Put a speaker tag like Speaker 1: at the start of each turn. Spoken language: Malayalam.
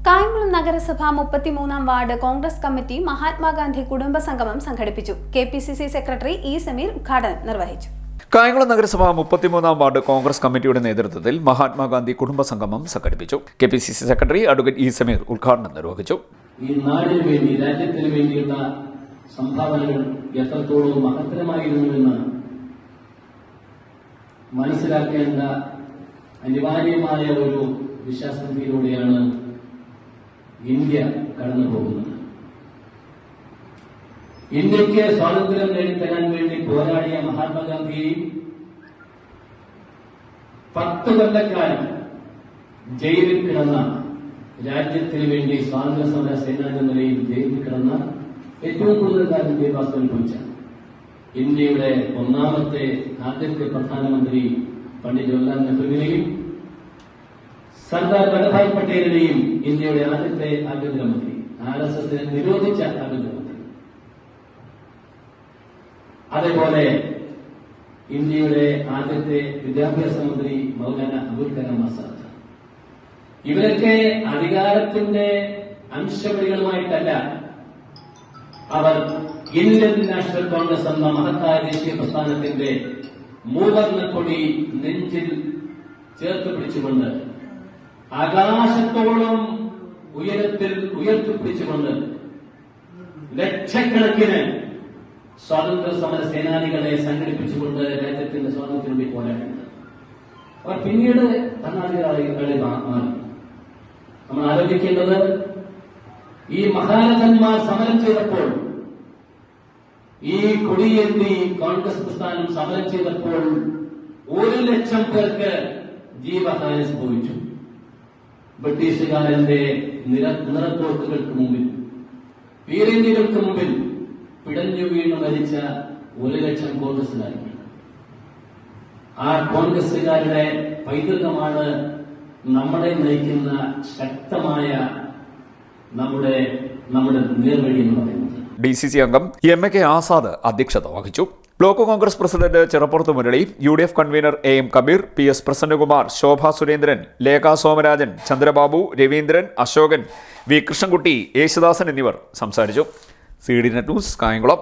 Speaker 1: കായംകുളം നഗരസഭ 33-ാം വാർഡ് കോൺഗ്രസ് കമ്മിറ്റി മഹാത്മാഗാന്ധി കുടുംബ സംഗമം സംഘടിപ്പിച്ചു. കെപിസിസി സെക്രട്ടറി ഇ സമീർ ഉദ്ഘാടനം നിർവഹിച്ചു.
Speaker 2: കായംകുളം നഗരസഭ 33-ാം വാർഡ് കോൺഗ്രസ് കമ്മിറ്റിയുടെ നേതൃത്വത്തിൽ മഹാത്മാഗാന്ധി കുടുംബ സംഗമം സംഘടിപ്പിച്ചു. KPCC secretary advocate E Sameer ഉദ്ഘാടനം നിർവഹിച്ചു.
Speaker 3: ഈ നാടിന് വേണ്ടി, രാജ്യത്തിന് വേണ്ടിയുള്ള സംഭാവനകൾ എത്രത്തോളം മഹത്തരമായിരുന്നുവെന്ന് മനസ്സിലാക്കേണ്ട അനിവാര്യമായ ഒരു ദിശാസന്ധിയിലൂടെയാണ് ഇന്ത്യ കടന്നു പോകുന്നത്. ഇന്ത്യക്ക് സ്വാതന്ത്ര്യം നേടിത്തരാൻ വേണ്ടി പോരാടിയ മഹാത്മാഗാന്ധിയെയും 10 കൊല്ലക്കാലം ജയിലിൽ കിടന്ന, രാജ്യത്തിന് വേണ്ടി സ്വാതന്ത്ര്യ സമര സേനാനി എന്ന നിലയിൽ ജയിലിൽ കിടന്ന, ഏറ്റവും കൂടുതൽ കാലം ജയിൽവാസം അനുഭവിച്ച ഇന്ത്യയുടെ ആദ്യത്തെ പ്രധാനമന്ത്രി പണ്ഡിറ്റ് ജവഹർലാൽ നെഹ്റുവിനെയും സർദാർ വല്ലഭായ് പട്ടേലിനെയും ഇന്ത്യയുടെ ആദ്യത്തെ ആഭ്യന്തരമന്ത്രി, RSS നിരോധിച്ച ആഭ്യന്തരമന്ത്രി, അതേപോലെ ഇന്ത്യയുടെ ആദ്യത്തെ വിദ്യാഭ്യാസ മന്ത്രി മൗലാന അബുൽ കലാം ആസാദ്, ഇവരൊക്കെ അധികാരത്തിന്റെ അംശവടികളുമായിട്ടല്ല, അവർ ഇന്ത്യൻ നാഷണൽ കോൺഗ്രസ് എന്ന മഹത്തായ ദേശീയ പ്രസ്ഥാനത്തിന്റെ മൂവർണ്ണ കൊടി നെഞ്ചിൽ ചേർത്ത് പിടിച്ചുകൊണ്ട്, ആകാശത്തോളം ഉയരത്തിൽ ഉയർത്തിപ്പിടിച്ചുകൊണ്ട് ലക്ഷക്കണക്കിന് സ്വാതന്ത്ര്യ സമര സേനാനികളെ സംഘടിപ്പിച്ചുകൊണ്ട് രാജ്യത്തിന്റെ സ്വാതന്ത്ര്യത്തിന് വേണ്ടി പോരാടുന്നത്. അവർ പിന്നീട് ഭരണാധികാരികളെ മാറി. നമ്മൾ ആലോചിക്കേണ്ടത്, ഈ മഹാരഥന്മാർ സമരം ചെയ്തപ്പോൾ, ഈ കൊടിയേന്തി കോൺഗ്രസ് പ്രസ്ഥാനം സമരം ചെയ്തപ്പോൾ 1,00,000 പേർക്ക് ജീവഹാനി സംഭവിച്ചു. ബ്രിട്ടീഷുകാരന്റെ നിറത്തോട്ടുകൾക്ക് മുമ്പിൽ, പീരങ്കികൾക്ക് മുമ്പിൽ പിടഞ്ഞു വീണ് മരിച്ച 1,00,000 കോൺഗ്രസുകാരുണ്ട്. ആ കോൺഗ്രസുകാരുടെ പൈതൃകമാണ് നമ്മളെ നയിക്കുന്ന ശക്തമായ നമ്മുടെ നേർവഴി എന്ന് പറയുന്നത്.
Speaker 2: DCC അംഗം MK ആസാദ് അധ്യക്ഷത വഹിച്ചു. Block Congress president Chirappurath Murali, UDF convener AM Kabeer, PS Prasannakumar, Shobha Surendran, Lekha Somarajan, Chandrababu, Raveendran, Ashokan, V Krishnankutty, Yesudasan എന്നിവർ സംസാരിച്ചു. CDNet news, Kayamkulam.